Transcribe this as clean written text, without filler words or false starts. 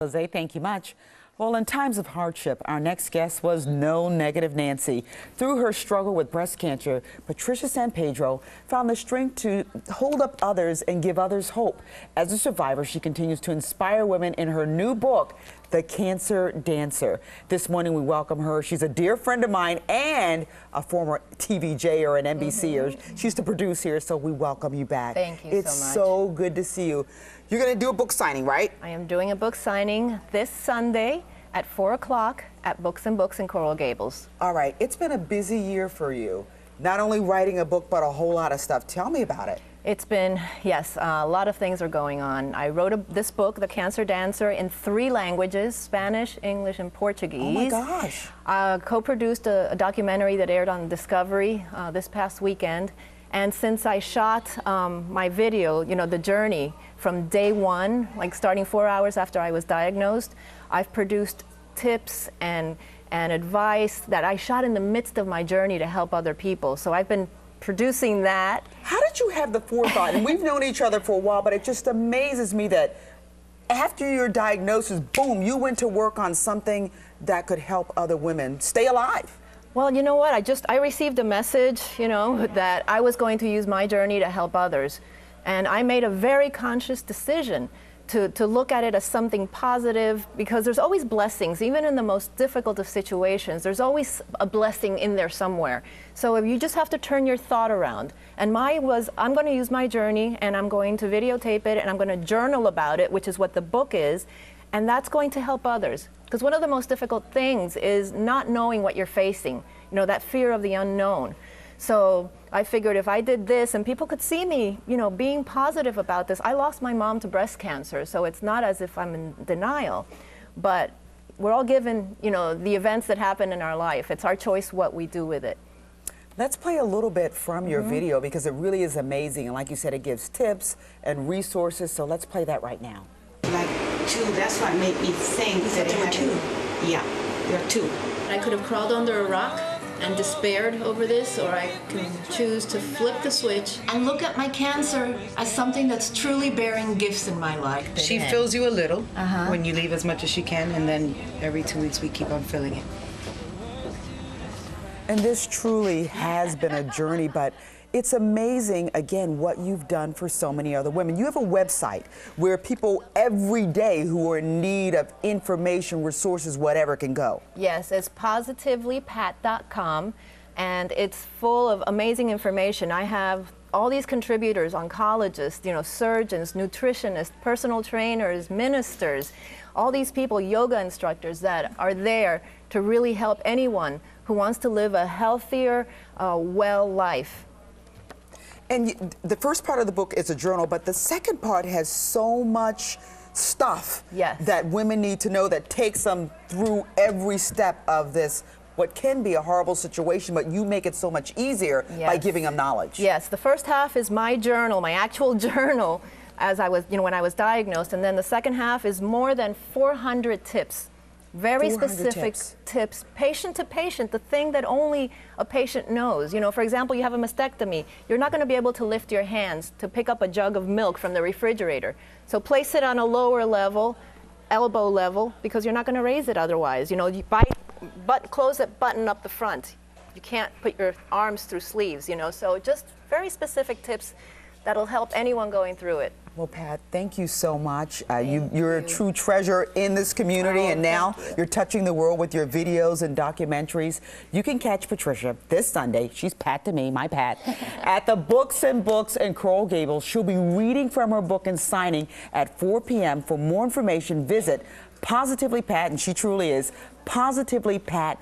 Jose, thank you much. Well, in times of hardship, our next guest was no negative Nancy. Through her struggle with breast cancer, Patricia San Pedro found the strength to hold up others and give others hope. As a survivor, she continues to inspire women in her new book, The Cancer Dancer. This morning, we welcome her. She's a dear friend of mine and a former TVJ or an NBC. She used to produce here, so we welcome you back. Thank you so much. It's so good to see you. You're going to do a book signing, right? I am doing a book signing this Sunday at 4 o'clock at Books and Books in Coral Gables. All right. It's been a busy year for you. Not only writing a book, but a whole lot of stuff. Tell me about it. It's been, yes, a lot of things are going on. I wrote this book, The Cancer Dancer, in 3 languages, Spanish, English, and Portuguese. Oh my gosh. Co-produced a documentary that aired on Discovery this past weekend. And since I shot my video, you know, the journey from day one, like starting 4 hours after I was diagnosed, I've produced tips and advice that I shot in the midst of my journey to help other people. So I've been producing that. How did you have the forethought? And we've known each other for a while, but it just amazes me that after your diagnosis, boom, you went to work on something that could help other women stay alive. Well, you know what? I received a message, you know, that I was going to use my journey to help others. And I made a very conscious decision to look at it as something positive, because there's always blessings, even in the most difficult of situations. There's always a blessing in there somewhere. So if you just have to turn your thought around. And mine was, I'm going to use my journey and I'm going to videotape it and I'm going to journal about it, which is what the book is. And that's going to help others. Because one of the most difficult things is not knowing what you're facing, you know, that fear of the unknown. So I figured if I did this and people could see me, you know, being positive about this. I lost my mom to breast cancer, so it's not as if I'm in denial. But we're all given, you know, the events that happen in our life. It's our choice what we do with it. Let's play a little bit from your video, because it really is amazing. And like you said, it gives tips and resources. So let's play that right now. Like 2, that's what made me think that there were 2. Yeah, there are 2. I could have crawled under a rock and despaired over this, or I can choose to flip the switch and look at my cancer as something that's truly bearing gifts in my life. She fills you a little when you leave as much as she can, and then every 2 weeks we keep on filling it. And this truly has been a journey, but it's amazing, again, what you've done for so many other women. You have a website where people every day who are in need of information, resources, whatever, can go. Yes, it's positivelypat.com, and it's full of amazing information. I have all these contributors, oncologists, you know, surgeons, nutritionists, personal trainers, ministers, all these people, yoga instructors that are there to really help anyone who wants to live a healthier, well life. And the first part of the book is a journal, but the second part has so much stuff that women need to know that takes them through every step of this, what can be a horrible situation, but you make it so much easier by giving them knowledge. Yes, the first half is my journal, my actual journal, as I was, you know, when I was diagnosed, and then the second half is more than 400 tips. Very specific tips, patient to patient, the thing that only a patient knows. You know, for example, you have a mastectomy. You're not going to be able to lift your hands to pick up a jug of milk from the refrigerator. So place it on a lower level, elbow level, because you're not going to raise it otherwise. You know, close that button up the front. You can't put your arms through sleeves, you know. So just very specific tips that'll help anyone going through it. Well, Pat, thank you so much. You're a true treasure in this community, and now you're touching the world with your videos and documentaries. You can catch Patricia this Sunday. She's Pat to me, my Pat, at the Books and Books in Coral Gables. She'll be reading from her book and signing at 4 p.m. For more information, visit Positively Pat, and she truly is, positivelypat.com.